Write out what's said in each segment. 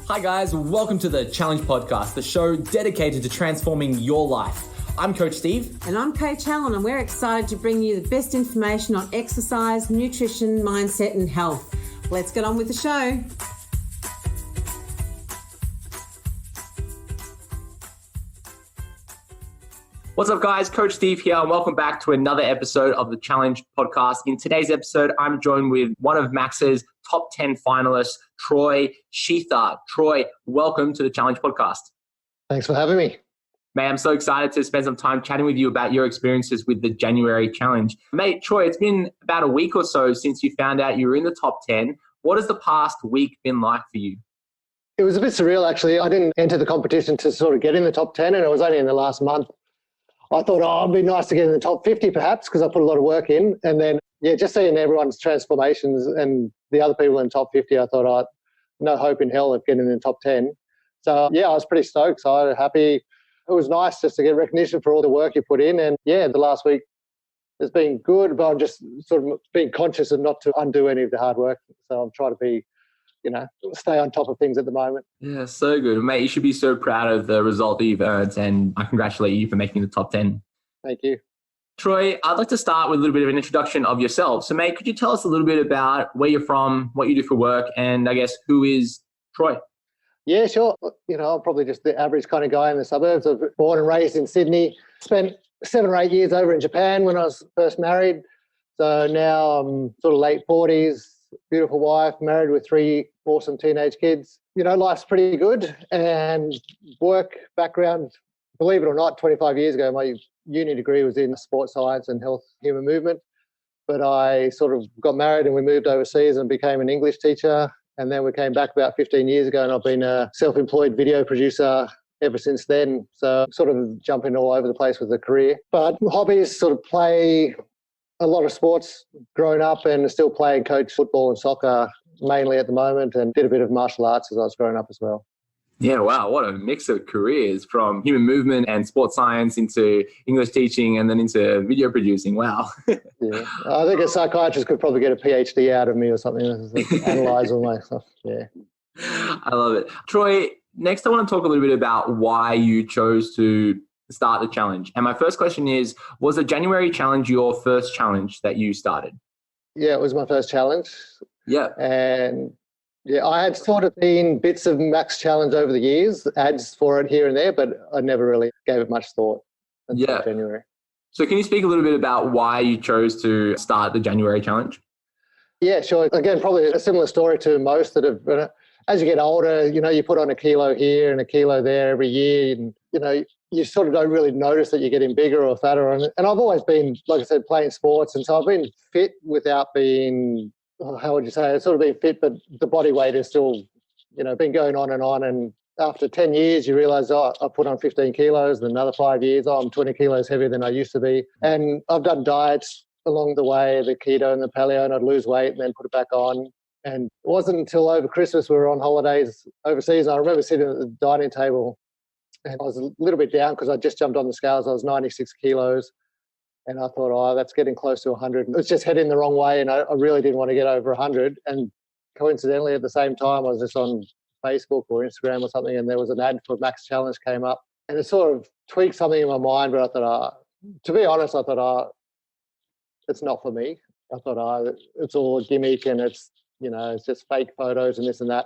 Hi guys, welcome to the Challenge Podcast, the show dedicated to transforming your life. I'm Coach Steve. And I'm Coach Helen, and we're excited to bring you the best information on exercise, nutrition, mindset and health. Let's get on with the show. What's up guys, Coach Steve here, and welcome back to another episode of the Challenge Podcast. In today's episode, I'm joined with one of Max's top 10 finalists, Troy Sheather. Troy, welcome to the Challenge Podcast. Thanks for having me. Mate, I'm so excited to spend some time chatting with you about your experiences with the January Challenge. Mate, Troy, it's been about a week or so since you found out you were in the top 10. What has the past week been like for you? It was a bit surreal, actually. I didn't enter the competition to sort of get in the top 10, and it was only in the last month. I thought, it'd be nice to get in the top 50 perhaps, because I put a lot of work in. And then, just seeing everyone's transformations and the other people in the top 50, I thought, no hope in hell of getting in the top 10. So, I was pretty stoked, excited, happy. It was nice just to get recognition for all the work you put in. And, the last week has been good, but I'm just sort of being conscious of not to undo any of the hard work. So I'm trying to be, stay on top of things at the moment. Yeah, so good. Mate, you should be so proud of the result that you've earned, and I congratulate you for making the top 10. Thank you. Troy, I'd like to start with a little bit of an introduction of yourself. So, mate, could you tell us a little bit about where you're from, what you do for work, and I guess who is Troy? Yeah, sure. I'm probably just the average kind of guy in the suburbs. I was born and raised in Sydney, spent 7 or 8 years over in Japan when I was first married. So now I'm sort of late 40s, beautiful wife, married with 3 awesome teenage kids. Life's pretty good, and work background, believe it or not, 25 years ago, my uni degree was in sports science and health human movement. But I sort of got married and we moved overseas and became an English teacher. And then we came back about 15 years ago, and I've been a self-employed video producer ever since then. So sort of jumping all over the place with the career. But hobbies, sort of play a lot of sports growing up, and still play and coach football and soccer mainly at the moment, and did a bit of martial arts as I was growing up as well. Yeah, wow, what a mix of careers, from human movement and sports science into English teaching and then into video producing. Wow. Yeah, I think a psychiatrist could probably get a PhD out of me or something, analyze all my stuff. Yeah. I love it. Troy, next I want to talk a little bit about why you chose to start the challenge. And my first question is, was the January challenge your first challenge that you started? Yeah, it was my first challenge. Yeah. And I had sort of seen bits of Max Challenge over the years, ads for it here and there, but I never really gave it much thought until January. So can you speak a little bit about why you chose to start the January challenge? Yeah, sure. Again, probably a similar story to most that have, as you get older, you put on a kilo here and a kilo there every year, and, you sort of don't really notice that you're getting bigger or fatter. And I've always been, like I said, playing sports. And so I've been fit without being, how would you say, it's sort of been fit, but the body weight is still, been going on. And after 10 years, you realize, I put on 15 kilos, and another 5 years, I'm 20 kilos heavier than I used to be. And I've done diets along the way, the keto and the paleo, and I'd lose weight and then put it back on. And it wasn't until over Christmas we were on holidays overseas. I remember sitting at the dining table, and I was a little bit down because I just jumped on the scales. I was 96 kilos. And I thought, that's getting close to 100. It was just heading the wrong way, and I really didn't want to get over 100. And coincidentally, at the same time, I was just on Facebook or Instagram or something, and there was an ad for Max Challenge came up. And it sort of tweaked something in my mind, but I thought, to be honest, it's not for me. I thought, it's all a gimmick, and it's just fake photos and this and that.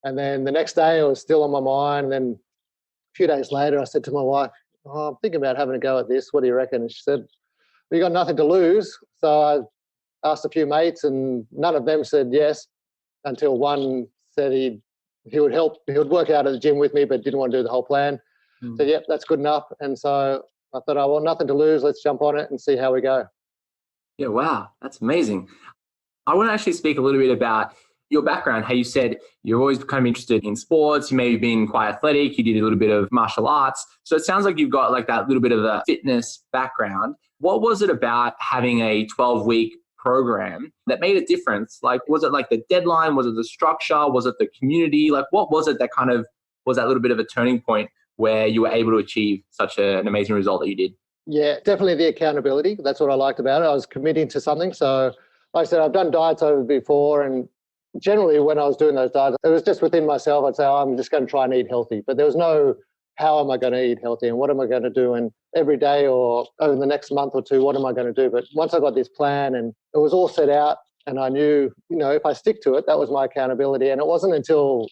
And then the next day, it was still on my mind. And then a few days later, I said to my wife, I'm thinking about having a go at this. What do you reckon? And she said, well, you got nothing to lose. So I asked a few mates, and none of them said yes, until one said he would help. He would work out at the gym with me, but didn't want to do the whole plan. Said, yep, that's good enough. And so I thought, nothing to lose. Let's jump on it and see how we go. Yeah, wow, that's amazing. I want to actually speak a little bit about your background, how you said you're always kind of interested in sports. You may have been quite athletic. You did a little bit of martial arts. So it sounds like you've got like that little bit of a fitness background. What was it about having a 12-week program that made a difference? Like, was it like the deadline? Was it the structure? Was it the community? Like, what was it that kind of was that little bit of a turning point where you were able to achieve such an amazing result that you did? Yeah, definitely the accountability. That's what I liked about it. I was committing to something. So like I said, I've done diets over before, and generally when I was doing those diets, it was just within myself. I'd say, oh, I'm just going to try and eat healthy. But there was no, how am I going to eat healthy and what am I going to do? And every day or over the next month or two, what am I going to do? But once I got this plan and it was all set out and I knew, if I stick to it, that was my accountability. And it wasn't until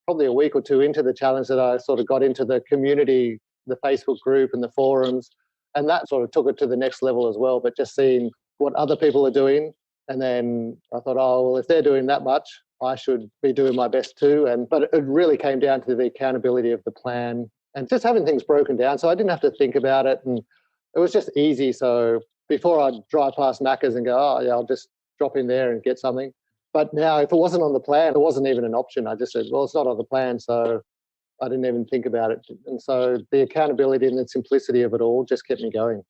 probably a week or two into the challenge that I sort of got into the community, the Facebook group and the forums. And that sort of took it to the next level as well. But just seeing what other people are doing. And then I thought, oh, well, if they're doing that much, I should be doing my best too. But it really came down to the accountability of the plan and just having things broken down. So I didn't have to think about it. And it was just easy. So before I'd drive past Macca's and go, oh, yeah, I'll just drop in there and get something. But now if it wasn't on the plan, it wasn't even an option. I just said, well, it's not on the plan. So I didn't even think about it. And so the accountability and the simplicity of it all just kept me going.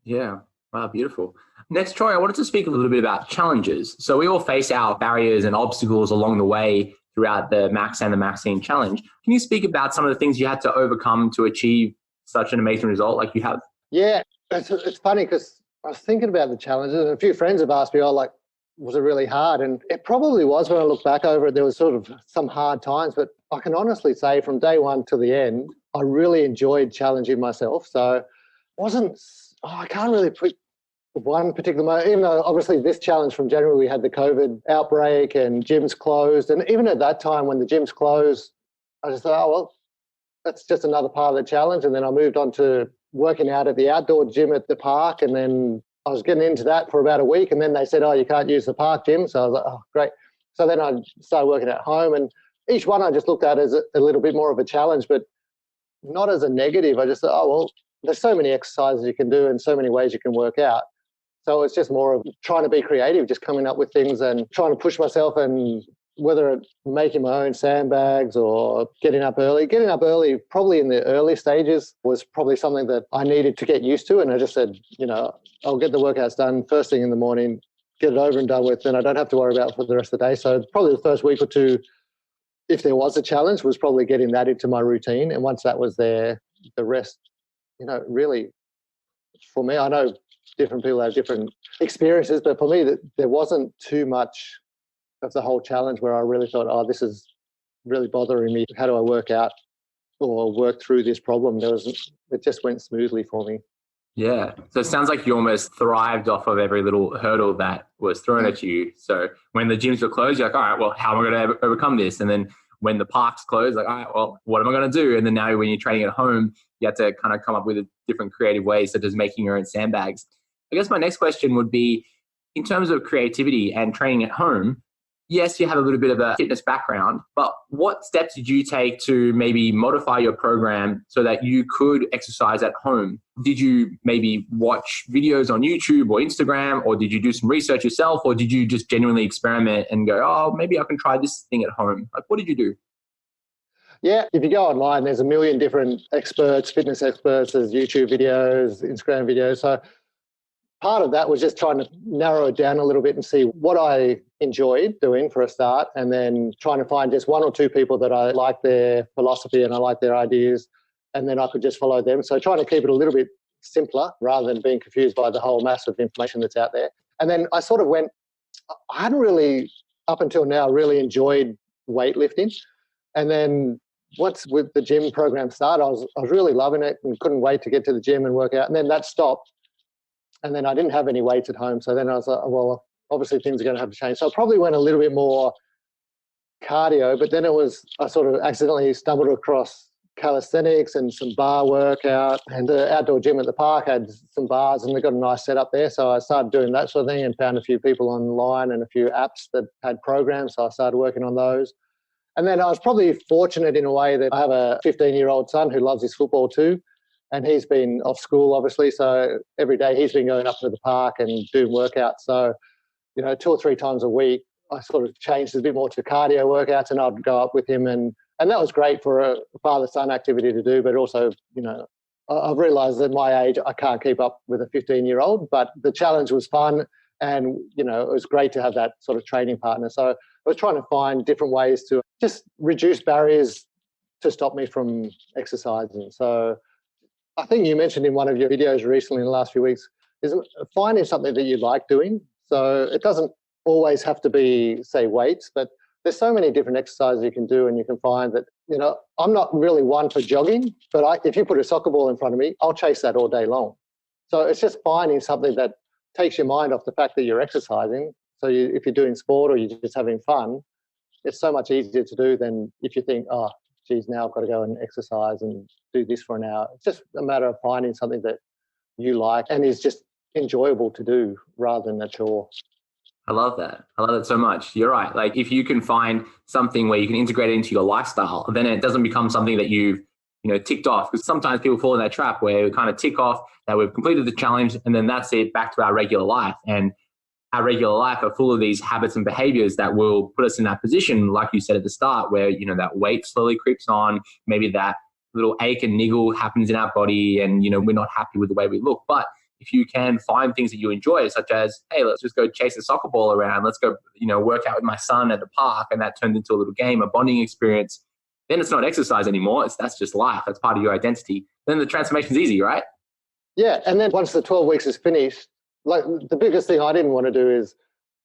Yeah. Wow, beautiful. Next, Troy, I wanted to speak a little bit about challenges. So we all face our barriers and obstacles along the way throughout the Max and the Maxine challenge. Can you speak about some of the things you had to overcome to achieve such an amazing result like you have? Yeah, it's funny because I was thinking about the challenges and a few friends have asked me, was it really hard? And it probably was when I look back over it. There was sort of some hard times, but I can honestly say from day one to the end, I really enjoyed challenging myself. So I can't really put one particular moment, even though obviously this challenge from January, we had the COVID outbreak and gyms closed. And even at that time when the gyms closed, I just thought, oh, well, that's just another part of the challenge. And then I moved on to working out at the outdoor gym at the park. And then I was getting into that for about a week. And then they said, oh, you can't use the park gym. So I was like, oh, great. So then I started working at home. And each one I just looked at as a little bit more of a challenge, but not as a negative. I just thought, oh, well, there's so many exercises you can do and so many ways you can work out. So it's just more of trying to be creative, just coming up with things and trying to push myself, and whether it's making my own sandbags or getting up early. Getting up early, probably in the early stages, was probably something that I needed to get used to. And I just said, I'll get the workouts done first thing in the morning, get it over and done with, then I don't have to worry about it for the rest of the day. So probably the first week or two, if there was a challenge, was probably getting that into my routine. And once that was there, the rest, really, for me, I know different people have different experiences, but for me, there wasn't too much of the whole challenge where I really thought, oh, this is really bothering me. How do I work out or work through this problem? It just went smoothly for me. Yeah. So it sounds like you almost thrived off of every little hurdle that was thrown at you. So when the gyms were closed, you're like, all right, well, how am I going to overcome this? And then when the parks closed, like, all right, well, what am I going to do? And then now when you're training at home, you have to kind of come up with different creative ways, such as making your own sandbags. I guess my next question would be, in terms of creativity and training at home, yes, you have a little bit of a fitness background, but what steps did you take to maybe modify your program so that you could exercise at home? Did you maybe watch videos on YouTube or Instagram, or did you do some research yourself, or did you just genuinely experiment and go, oh, maybe I can try this thing at home? Like, what did you do? Yeah, if you go online, there's a million different experts, fitness experts, there's YouTube videos, Instagram videos. So part of that was just trying to narrow it down a little bit and see what I enjoyed doing for a start, and then trying to find just one or two people that I like their philosophy and I like their ideas, and then I could just follow them. So trying to keep it a little bit simpler rather than being confused by the whole mass of information that's out there. And then I sort of I hadn't really, up until now, really enjoyed weightlifting. And then once with the gym program started, I was really loving it and couldn't wait to get to the gym and work out. And then that stopped. And then I didn't have any weights at home. So then I was like, well, obviously things are going to have to change. So I probably went a little bit more cardio, but then I sort of accidentally stumbled across calisthenics and some bar workout, and the outdoor gym at the park had some bars and they got a nice setup there. So I started doing that sort of thing and found a few people online and a few apps that had programs. So I started working on those. And then I was probably fortunate in a way that I have a 15-year-old son who loves his football too. And he's been off school, obviously. So every day he's been going up to the park and doing workouts. So, 2 or 3 times a week, I sort of changed a bit more to cardio workouts, and I'd go up with him. And that was great for a father-son activity to do. But also, I've realised that at my age, I can't keep up with a 15-year-old. But the challenge was fun. And, it was great to have that sort of training partner. So I was trying to find different ways to just reduce barriers to stop me from exercising. So I think you mentioned in one of your videos recently in the last few weeks is finding something that you like doing. So it doesn't always have to be, say, weights, but there's so many different exercises you can do, and you can find that, I'm not really one for jogging, but if you put a soccer ball in front of me, I'll chase that all day long. So it's just finding something that takes your mind off the fact that you're exercising. So if you're doing sport or you're just having fun, it's so much easier to do than if you think, oh, geez, now I've got to go and exercise and do this for an hour. It's just a matter of finding something that you like and is just enjoyable to do rather than a chore. I love that. I love it so much. You're right. Like if you can find something where you can integrate it into your lifestyle, then it doesn't become something that you've ticked off. Because sometimes people fall in that trap where we kind of tick off that we've completed the challenge and then that's it, back to our regular life. And our regular life are full of these habits and behaviors that will put us in that position, like you said at the start, where that weight slowly creeps on, maybe that little ache and niggle happens in our body, and we're not happy with the way we look. But if you can find things that you enjoy, such as, hey, let's just go chase a soccer ball around, let's go work out with my son at the park, and that turns into a little game, a bonding experience, then it's not exercise anymore. That's just life. That's part of your identity. Then the transformation's easy, right? Yeah, and then once the 12 weeks is finished, like the biggest thing I didn't want to do is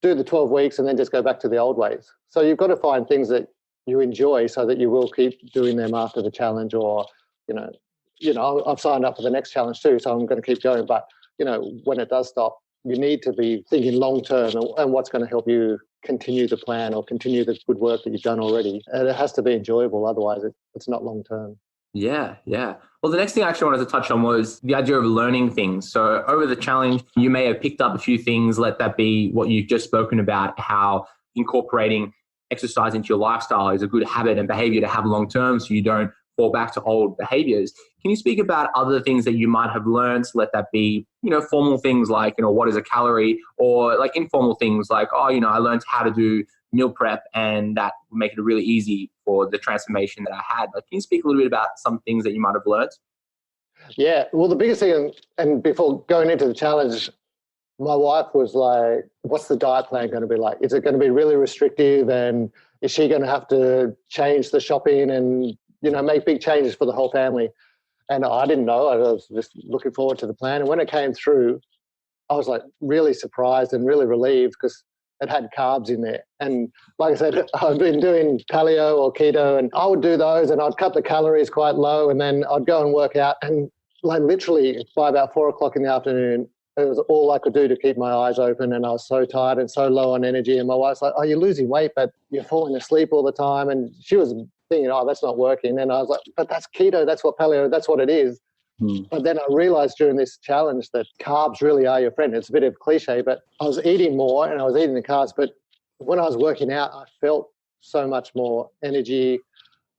do the 12 weeks and then just go back to the old ways. So you've got to find things that you enjoy so that you will keep doing them after the challenge, or, I've signed up for the next challenge too, so I'm going to keep going. But, when it does stop, you need to be thinking long term and what's going to help you continue the plan or continue the good work that you've done already. And it has to be enjoyable. Otherwise, it's not long term. Yeah. Well, the next thing I actually wanted to touch on was the idea of learning things. So over the challenge, you may have picked up a few things. Let that be what you've just spoken about, how incorporating exercise into your lifestyle is a good habit and behavior to have long term so you don't fall back to old behaviors. Can you speak about other things that you might have learned? Let that be, formal things like, what is a calorie, or like informal things like, I learned how to do meal prep, and that would make it really easy for the transformation that I had. Like, can you speak a little bit about some things that you might have learned? Yeah, well, the biggest thing, and before going into the challenge, my wife was like, what's the diet plan going to be like? Is it going to be really restrictive, and is she going to have to change the shopping and, make big changes for the whole family? And I didn't know. I was just looking forward to the plan. And when it came through, I was like really surprised and really relieved because it had carbs in there. And like I said, I've been doing paleo or keto, and I would do those and I'd cut the calories quite low, and then I'd go and work out. And like literally by about 4:00 in the afternoon, it was all I could do to keep my eyes open. And I was so tired and so low on energy. And my wife's like, oh, you're losing weight, but you're falling asleep all the time. And she was thinking, oh, that's not working. And I was like, but that's keto. That's what paleo, that's what it is. But then I realized during this challenge that carbs really are your friend. It's a bit of a cliche, but I was eating more and I was eating the carbs. But when I was working out, I felt so much more energy.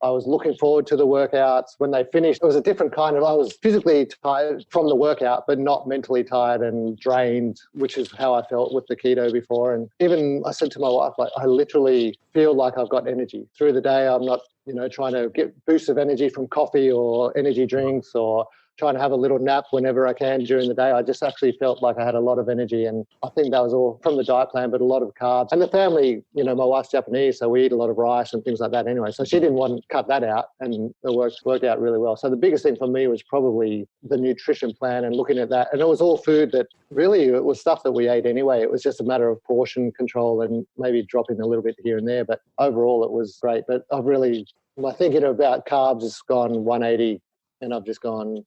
I was looking forward to the workouts. When they finished, it was a different kind of, I was physically tired from the workout, but not mentally tired and drained, which is how I felt with the keto before. And even I said to my wife, like, I literally feel like I've got energy through the day. I'm not, trying to get boosts of energy from coffee or energy drinks or trying to have a little nap whenever I can during the day. I just actually felt like I had a lot of energy, and I think that was all from the diet plan, but a lot of carbs. And the family, my wife's Japanese, so we eat a lot of rice and things like that anyway. So she didn't want to cut that out, and it worked out really well. So the biggest thing for me was probably the nutrition plan and looking at that. And it was all food that really, it was stuff that we ate anyway. It was just a matter of portion control and maybe dropping a little bit here and there. But overall, it was great. But my thinking about carbs has gone 180, and I've just gone,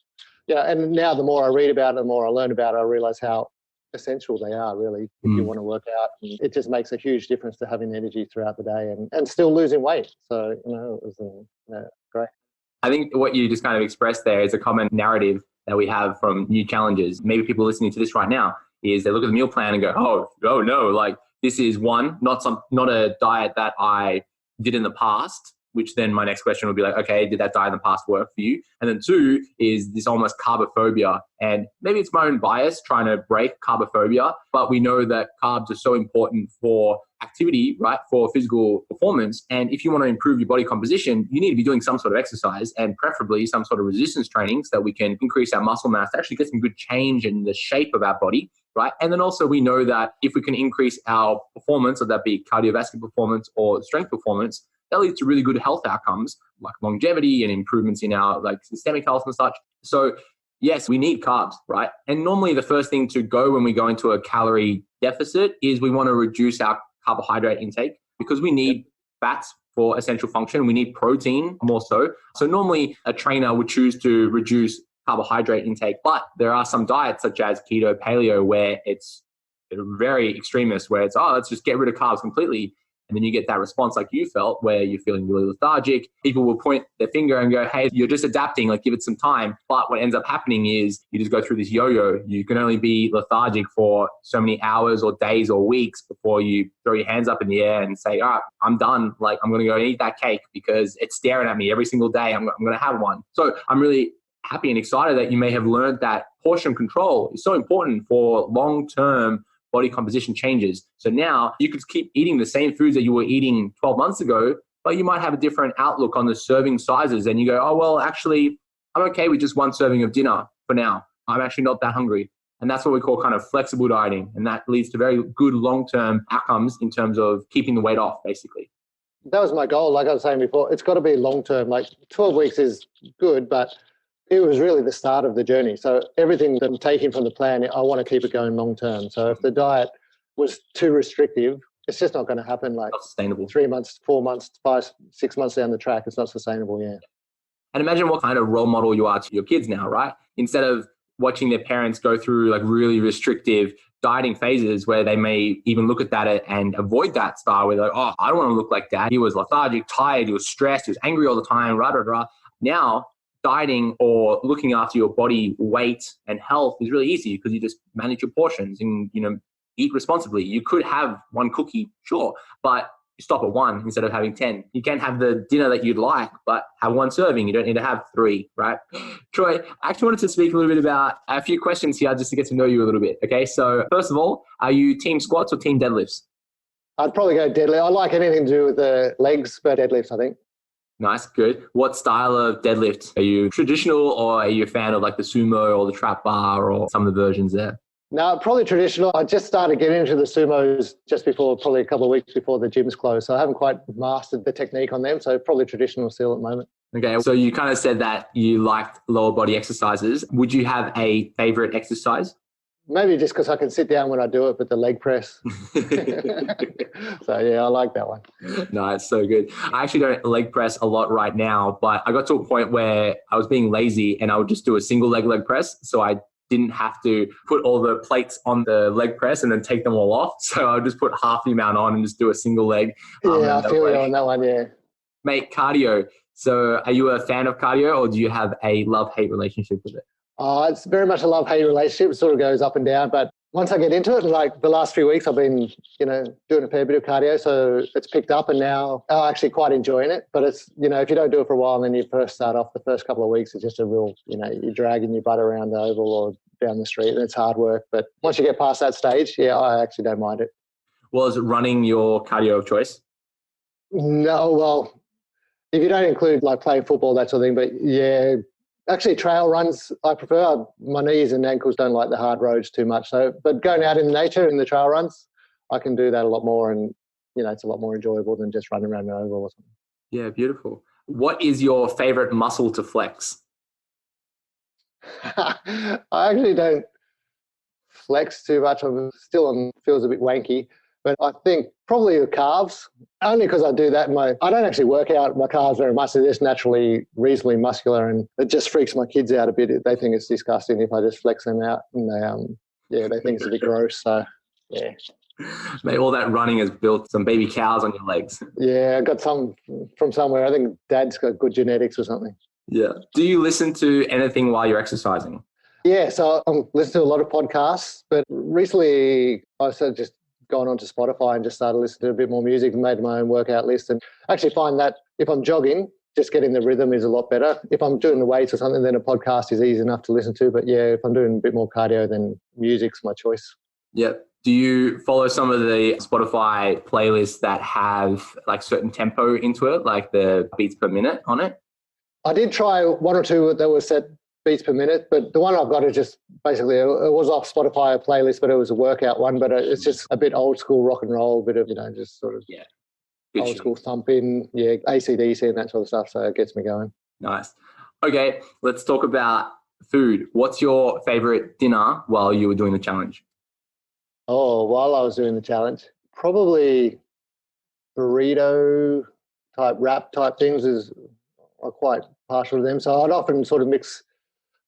and now the more I read about it, the more I learn about it, I realize how essential they are, really, if you want to work out. And it just makes a huge difference to having energy throughout the day and still losing weight. So, it was great. I think what you just kind of expressed there is a common narrative that we have from new challenges. Maybe people listening to this right now is they look at the meal plan and go, oh no, like this is one, not a diet that I did in the past, which then my next question would be like, okay, did that diet in the past work for you? And then two is this almost carbophobia. And maybe it's my own bias trying to break carbophobia, but we know that carbs are so important for activity, right? For physical performance. And if you want to improve your body composition, you need to be doing some sort of exercise, and preferably some sort of resistance training so that we can increase our muscle mass to actually get some good change in the shape of our body, right? And then also we know that if we can increase our performance, whether that be cardiovascular performance or strength performance, that leads to really good health outcomes like longevity and improvements in our like systemic health and such. So, Yes, we need carbs, right? And normally the first thing to go when we go into a calorie deficit is we want to reduce our carbohydrate intake because we need fats for essential function. We need protein more so. So normally a trainer would choose to reduce carbohydrate intake, but there are some diets such as keto, paleo, where it's very extremist, where it's, let's just get rid of carbs completely. And then you get that response like you felt where you're feeling really lethargic. People will point their finger and go, hey, you're just adapting, like give it some time. But what ends up happening is you just go through this yo-yo. You can only be lethargic for so many hours or days or weeks before you throw your hands up in the air and say, all right, I'm done. Like I'm going to go and eat that cake because it's staring at me every single day. I'm going to have one. So I'm really happy and excited that you may have learned that portion control is so important for long-term body composition changes. So now you could keep eating the same foods that you were eating 12 months ago, but you might have a different outlook on the serving sizes. And you go, oh, well, actually, I'm okay with just one serving of dinner for now. I'm actually not that hungry. And that's what we call kind of flexible dieting. And that leads to very good long-term outcomes in terms of keeping the weight off, basically. That was my goal. Like I was saying before, it's got to be long-term. Like 12 weeks is good, but it was really the start of the journey. So everything that I'm taking from the plan, I want to keep it going long term. So if the diet was too restrictive, it's just not going to happen like not sustainable. 3 months, 4 months, 5, 6 months down the track. It's not sustainable, yeah. And imagine what kind of role model you are to your kids now, right? Instead of watching their parents go through like really restrictive dieting phases where they may even look at that and avoid that style where they're like, oh, I don't want to look like that. He was lethargic, tired, he was stressed, he was angry all the time, rah, rah, rah. Now, dieting or looking after your body weight and health is really easy because you just manage your portions and, eat responsibly. You could have one cookie, sure, but you stop at one instead of having 10. You can have the dinner that you'd like, but have one serving. You don't need to have 3, right? Troy, I actually wanted to speak a little bit about a few questions here just to get to know you a little bit. Okay, so first of all, are you team squats or team deadlifts? I'd probably go deadlift. I like anything to do with the legs, but deadlifts, I think. Nice, good. What style of deadlift? Are you traditional or are you a fan of like the sumo or the trap bar or some of the versions there? No, probably traditional. I just started getting into the sumos just before, probably a couple of weeks before the gyms closed. So I haven't quite mastered the technique on them. So probably traditional still at the moment. Okay, so you kind of said that you liked lower body exercises. Would you have a favorite exercise? Maybe just because I can sit down when I do it, but the leg press. So, yeah, I like that one. No, it's so good. I actually don't leg press a lot right now, but I got to a point where I was being lazy and I would just do a single leg press. So I didn't have to put all the plates on the leg press and then take them all off. So I would just put half the amount on and just do a single leg. Yeah, I feel you on that one, yeah. Mate, cardio. So are you a fan of cardio or do you have a love-hate relationship with it? It's very much a love-hate relationship. It sort of goes up and down. But once I get into it, like the last few weeks, I've been, doing a fair bit of cardio. So it's picked up and now I'm actually quite enjoying it. But it's, if you don't do it for a while and then you first start off the first couple of weeks, it's just a real, you're dragging your butt around the oval or down the street and it's hard work. But once you get past that stage, yeah, I actually don't mind it. Well, is running your cardio of choice? No, well, if you don't include like playing football, that sort of thing. But yeah, actually, trail runs I prefer. My knees and ankles don't like the hard roads too much. So, but going out in nature in the trail runs, I can do that a lot more, and it's a lot more enjoyable than just running around an oval or something. Yeah, beautiful. What is your favorite muscle to flex? I actually don't flex too much. I'm still feels a bit wanky. But I think probably the calves, only because I do that. I don't actually work out my calves very much. They're just naturally reasonably muscular, and it just freaks my kids out a bit. They think it's disgusting if I just flex them out, and they think it's a bit gross. So, yeah. Mate, all that running has built some baby cows on your legs. Yeah, I got some from somewhere. I think Dad's got good genetics or something. Yeah. Do you listen to anything while you're exercising? Yeah, so I'm listening to a lot of podcasts, but recently I just gone onto Spotify and just started listening to a bit more music and made my own workout list. And I actually find that if I'm jogging, just getting the rhythm is a lot better. If I'm doing the weights or something, then a podcast is easy enough to listen to. But yeah, if I'm doing a bit more cardio, then music's my choice. Yeah. Do you follow some of the Spotify playlists that have like certain tempo into it, like the beats per minute on it? I did try one or two that were set beats per minute, but the one I've got is just basically, it was off Spotify playlist, but it was a workout one, but it's just a bit old school rock and roll, a bit of, just sort of old school thumping, AC/DC and that sort of stuff. So it gets me going. Nice. Okay, let's talk about food. What's your favorite dinner while you were doing the challenge? Oh, while I was doing the challenge, probably burrito type wrap type things I'm quite partial to them. So I'd often sort of mix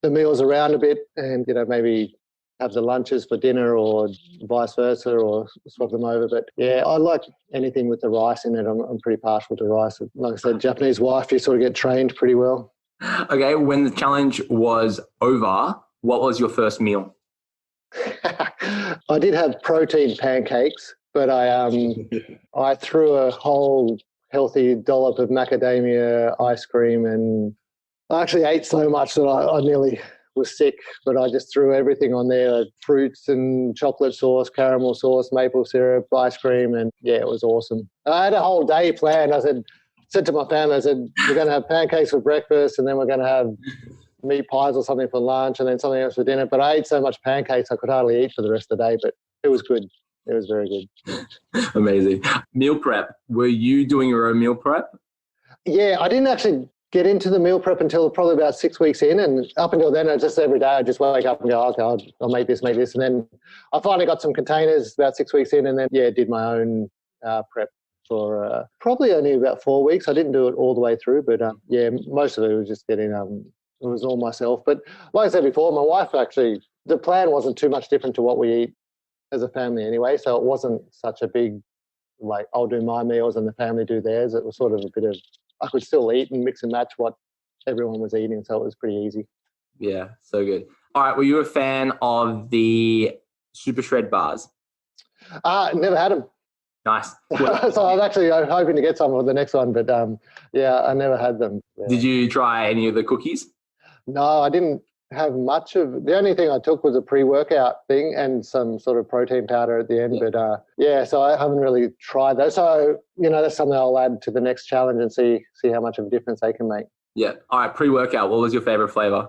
the meals around a bit and, maybe have the lunches for dinner or vice versa or swap them over. But yeah, I like anything with the rice in it. I'm pretty partial to rice. Like I said, Japanese wife, you sort of get trained pretty well. Okay, when the challenge was over, what was your first meal? I did have protein pancakes, but I threw a whole healthy dollop of macadamia ice cream, and I actually ate so much that I nearly was sick, but I just threw everything on there, fruits and chocolate sauce, caramel sauce, maple syrup, ice cream, and yeah, it was awesome. I had a whole day planned. I said to my family, we're going to have pancakes for breakfast, and then we're going to have meat pies or something for lunch, and then something else for dinner. But I ate so much pancakes I could hardly eat for the rest of the day, but it was good. It was very good. Amazing. Meal prep. Were you doing your own meal prep? Yeah, I didn't actually get into the meal prep until probably about 6 weeks in, and up until then, every day I just wake up and go, okay, I'll make this, and then I finally got some containers about 6 weeks in, and then did my own prep for probably only about 4 weeks. I didn't do it all the way through, but most of it was just getting it was all myself. But like I said before, my wife actually, the plan wasn't too much different to what we eat as a family anyway, so it wasn't such a big like I'll do my meals and the family do theirs. It was sort of a bit of I could still eat and mix and match what everyone was eating, so it was pretty easy. Yeah, so good. All right, were you a fan of the Super Shred bars? Never had them. Nice. So I'm actually hoping to get some for the next one, but I never had them. Yeah. Did you try any of the cookies? No, I didn't have much of. The only thing I took was a pre-workout thing and some sort of protein powder at the end. Yeah. But so I haven't really tried those. So that's something I'll add to the next challenge and see how much of a difference they can make. Yeah. All right. Pre-workout. What was your favorite flavor?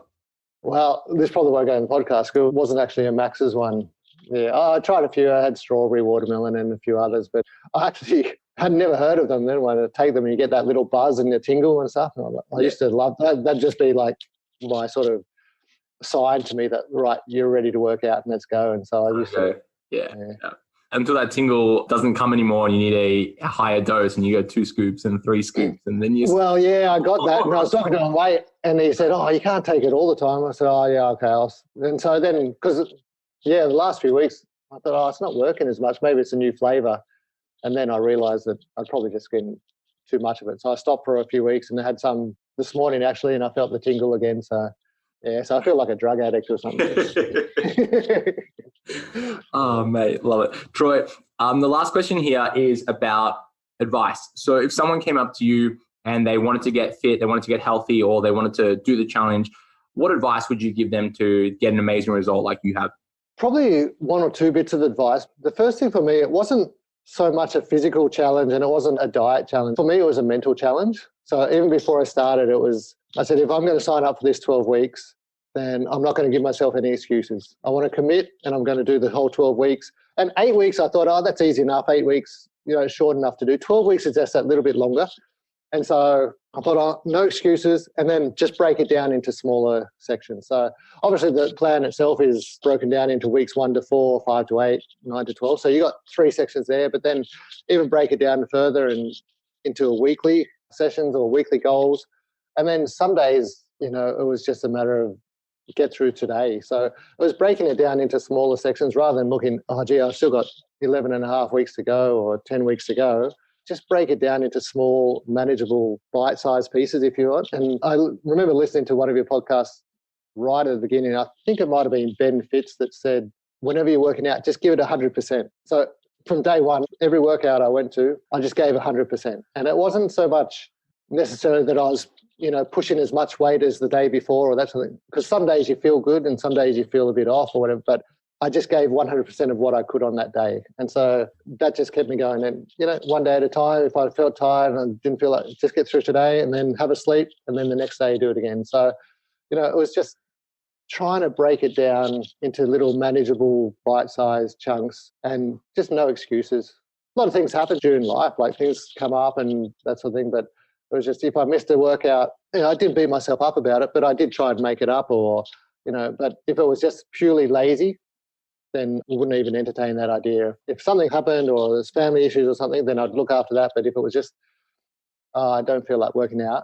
Well, this probably won't go in the podcast because it wasn't actually a Max's one. Yeah, I tried a few. I had strawberry, watermelon, and a few others, but I actually had never heard of them. Then when I take them and you get that little buzz and the tingle and stuff, and I used to love that. That'd just be like my sort of sign to me that, right, you're ready to work out and let's go. And so I used to. Yeah. Until that tingle doesn't come anymore and you need a higher dose and you go 2 scoops and 3 scoops and then you... Well, yeah, I got that. And I was talking to him, mate, and he said, you can't take it all the time. I said, yeah, okay. And so then, because... the last few weeks, I thought, it's not working as much. Maybe it's a new flavour. And then I realised that I'd probably just getting too much of it. So I stopped for a few weeks and I had some this morning actually, and I felt the tingle again. So, so I feel like a drug addict or something. Oh, mate, love it. Troy, the last question here is about advice. So if someone came up to you and they wanted to get fit, they wanted to get healthy, or they wanted to do the challenge, what advice would you give them to get an amazing result like you have? Probably 1 or 2 bits of advice. The first thing for me, it wasn't so much a physical challenge and it wasn't a diet challenge. For me, it was a mental challenge. So even before I started, I said, if I'm going to sign up for this 12 weeks, then I'm not going to give myself any excuses. I want to commit and I'm going to do the whole 12 weeks. And 8 weeks, I thought, that's easy enough. 8 weeks, short enough to do. 12 weeks is just that little bit longer. And so I thought, no excuses, and then just break it down into smaller sections. So obviously the plan itself is broken down into weeks 1 to 4, 5 to 8, 9 to 12. So you got 3 sections there, but then even break it down further and into a weekly sessions or weekly goals. And then some days, it was just a matter of get through today. So it was breaking it down into smaller sections rather than looking, I've still got 11 and a half weeks to go or 10 weeks to go. Just break it down into small, manageable, bite-sized pieces if you want. And I remember listening to one of your podcasts right at the beginning. I think it might have been Ben Fitz that said, whenever you're working out, just give it 100%. So from day one, every workout I went to, I just gave 100%. And it wasn't so much necessarily that I was, pushing as much weight as the day before or that sort of thing. Because some days you feel good and some days you feel a bit off or whatever. But I just gave 100% of what I could on that day. And so that just kept me going. And, one day at a time, if I felt tired and I didn't feel like, just get through today and then have a sleep and then the next day do it again. So, it was just trying to break it down into little manageable bite-sized chunks and just no excuses. A lot of things happen during life, like things come up and that sort of thing. But it was just if I missed a workout, I didn't beat myself up about it, but I did try and make it up or But if it was just purely lazy, then we wouldn't even entertain that idea. If something happened or there's family issues or something, then I'd look after that. But if it was just, I don't feel like working out,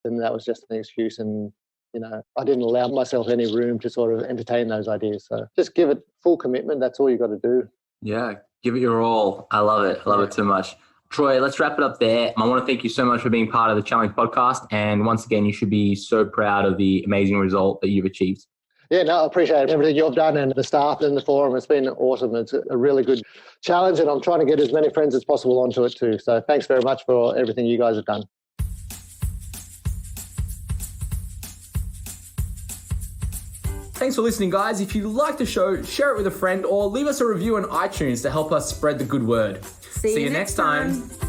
then that was just an excuse. And, I didn't allow myself any room to sort of entertain those ideas. So just give it full commitment. That's all you got to do. Yeah, give it your all. I love it. I love it so much. Troy, let's wrap it up there. I want to thank you so much for being part of the Challenge podcast. And once again, you should be so proud of the amazing result that you've achieved. Yeah, no, I appreciate everything you've done and the staff and the forum. It's been awesome. It's a really good challenge, and I'm trying to get as many friends as possible onto it too. So thanks very much for everything you guys have done. Thanks for listening, guys. If you like the show, share it with a friend or leave us a review on iTunes to help us spread the good word. See you next time.